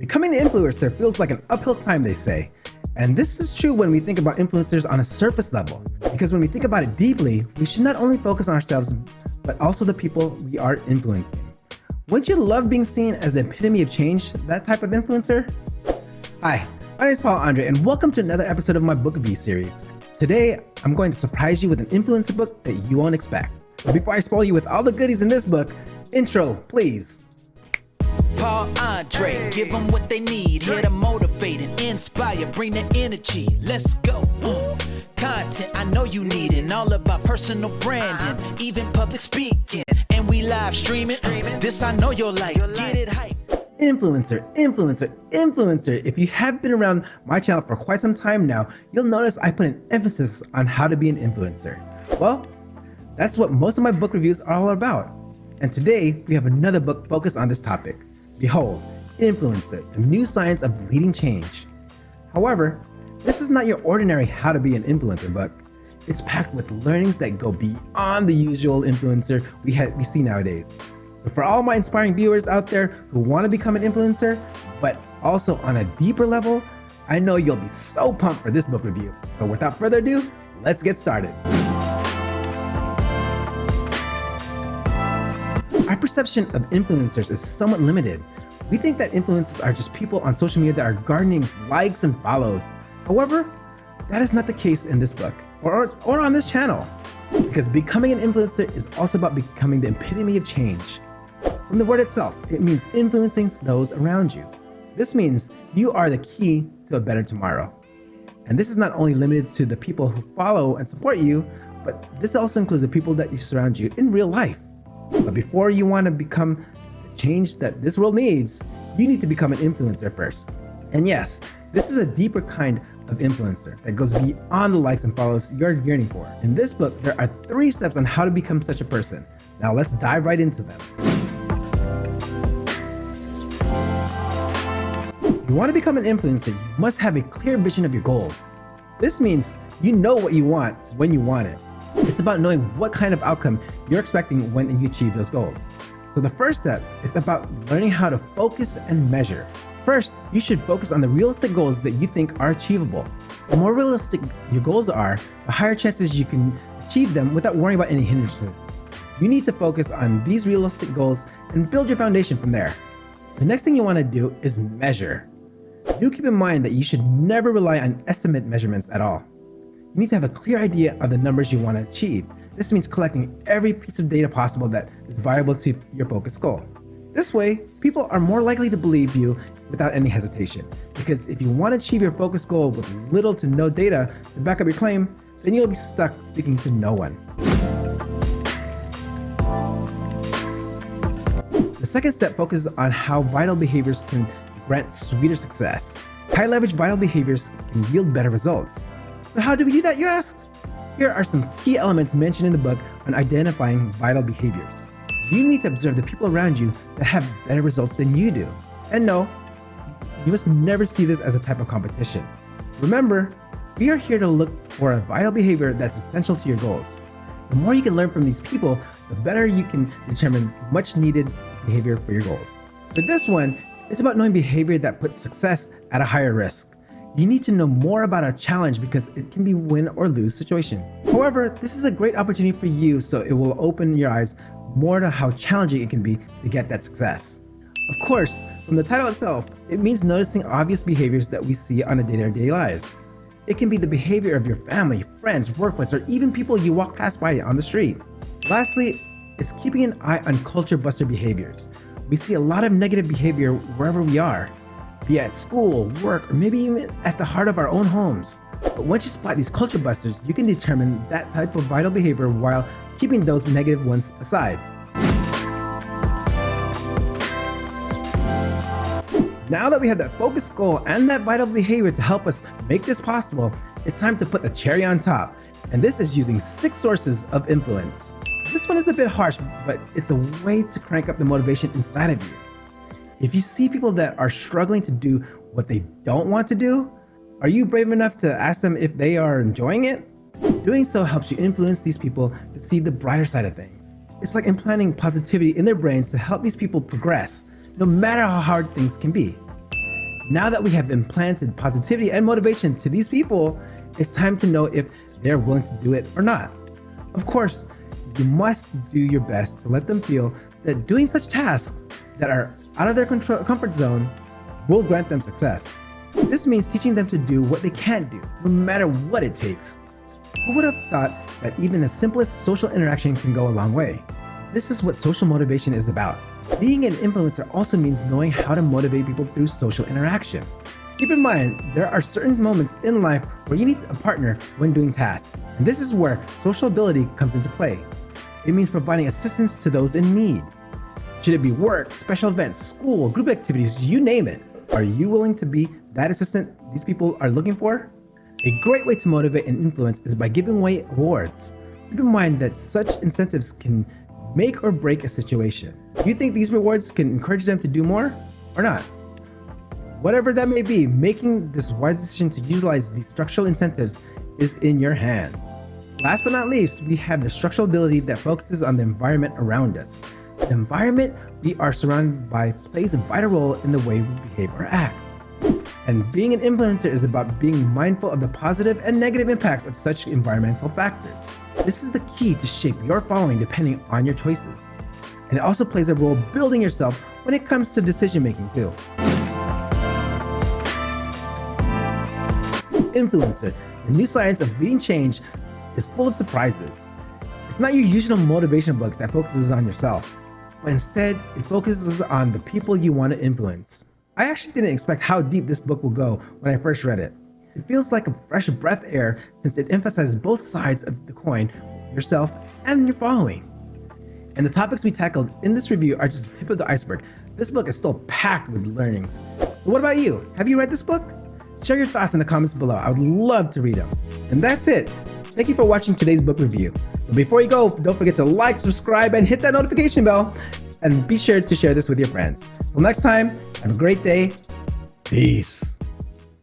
Becoming an influencer feels like an uphill climb, they say. And this is true when we think about influencers on a surface level. Because when we think about it deeply, we should not only focus on ourselves, but also the people we are influencing. Wouldn't you love being seen as the epitome of change, that type of influencer? Hi, my name is Paul Andre, and welcome to another episode of my book review series. Today, I'm going to surprise you with an influencer book that you won't expect. But before I spoil you with all the goodies in this book, intro, please. Paul Andre, give them what they need, here to motivate and inspire, bring the energy, let's go. Content I know you need it, all about personal branding, even public speaking, and we live streaming, this I know you'll like, get it hype. Influencer. If you have been around my channel for quite some time now, you'll notice I put an emphasis on how to be an influencer. Well, that's what most of my book reviews are all about. And today, we have another book focused on this topic. Behold, Influencer, the new science of leading change. However, this is not your ordinary how to be an influencer book. It's packed with learnings that go beyond the usual influencer we see nowadays. So for all my inspiring viewers out there who want to become an influencer, but also on a deeper level, I know you'll be so pumped for this book review. So without further ado, let's get started. Our perception of influencers is somewhat limited. We think that influencers are just people on social media that are garnering likes and follows. However, that is not the case in this book or on this channel. Because becoming an influencer is also about becoming the epitome of change. From the word itself, it means influencing those around you. This means you are the key to a better tomorrow. And this is not only limited to the people who follow and support you, but this also includes the people that you surround you in real life. But before you want to become the change that this world needs, you need to become an influencer first. And yes, this is a deeper kind of influencer that goes beyond the likes and follows you're yearning for. In this book, there are 3 steps on how to become such a person. Now let's dive right into them. If you want to become an influencer, you must have a clear vision of your goals. This means you know what you want when you want it. It's about knowing what kind of outcome you're expecting when you achieve those goals. So the first step is about learning how to focus and measure. First, you should focus on the realistic goals that you think are achievable. The more realistic your goals are, the higher chances you can achieve them without worrying about any hindrances. You need to focus on these realistic goals and build your foundation from there. The next thing you want to do is measure. Do keep in mind that you should never rely on estimate measurements at all. You need to have a clear idea of the numbers you want to achieve. This means collecting every piece of data possible that is viable to your focused goal. This way, people are more likely to believe you without any hesitation. Because if you want to achieve your focused goal with little to no data to back up your claim, then you'll be stuck speaking to no one. The second step focuses on how vital behaviors can grant sweeter success. High leverage vital behaviors can yield better results. So how do we do that, you ask? Here are some key elements mentioned in the book on identifying vital behaviors. You need to observe the people around you that have better results than you do. And no, you must never see this as a type of competition. Remember, we are here to look for a vital behavior that's essential to your goals. The more you can learn from these people, the better you can determine much needed behavior for your goals. For this one, it's about knowing behavior that puts success at a higher risk. You need to know more about a challenge because it can be win or lose situation. However, this is a great opportunity for you, so it will open your eyes more to how challenging it can be to get that success. Of course, from the title itself, it means noticing obvious behaviors that we see on a day-to-day lives. It can be the behavior of your family, friends, workplace, or even people you walk past by on the street. Lastly, it's keeping an eye on culture buster behaviors. We see a lot of negative behavior wherever we are, be it at school, work, or maybe even at the heart of our own homes. But once you spot these culture busters, you can determine that type of vital behavior while keeping those negative ones aside. Now that we have that focused goal and that vital behavior to help us make this possible, it's time to put the cherry on top. And this is using 6 sources of influence. This one is a bit harsh, but it's a way to crank up the motivation inside of you. If you see people that are struggling to do what they don't want to do, are you brave enough to ask them if they are enjoying it? Doing so helps you influence these people to see the brighter side of things. It's like implanting positivity in their brains to help these people progress, no matter how hard things can be. Now that we have implanted positivity and motivation to these people, it's time to know if they're willing to do it or not. Of course, you must do your best to let them feel that doing such tasks that are out of their comfort zone will grant them success. This means teaching them to do what they can't do, no matter what it takes. Who would have thought that even the simplest social interaction can go a long way? This is what social motivation is about. Being an influencer also means knowing how to motivate people through social interaction. Keep in mind, there are certain moments in life where you need a partner when doing tasks, and this is where social ability comes into play. It means providing assistance to those in need. Should it be work, special events, school, group activities, you name it. Are you willing to be that assistant these people are looking for? A great way to motivate and influence is by giving away awards. Keep in mind that such incentives can make or break a situation. Do you think these rewards can encourage them to do more or not? Whatever that may be, making this wise decision to utilize these structural incentives is in your hands. Last but not least, we have the structural ability that focuses on the environment around us. The environment we are surrounded by plays a vital role in the way we behave or act. And being an influencer is about being mindful of the positive and negative impacts of such environmental factors. This is the key to shape your following depending on your choices. And it also plays a role building yourself when it comes to decision making too. Influencer, the new science of leading change, is full of surprises. It's not your usual motivational book that focuses on yourself, but instead it focuses on the people you want to influence. I actually didn't expect how deep this book will go when I first read it. It feels like a fresh breath of air since it emphasizes both sides of the coin, yourself and your following. And the topics we tackled in this review are just the tip of the iceberg. This book is still packed with learnings. So what about you? Have you read this book? Share your thoughts in the comments below. I would love to read them. And that's it. Thank you for watching today's book review. But before you go, don't forget to like, subscribe, and hit that notification bell. And be sure to share this with your friends. Till next time, have a great day. Peace.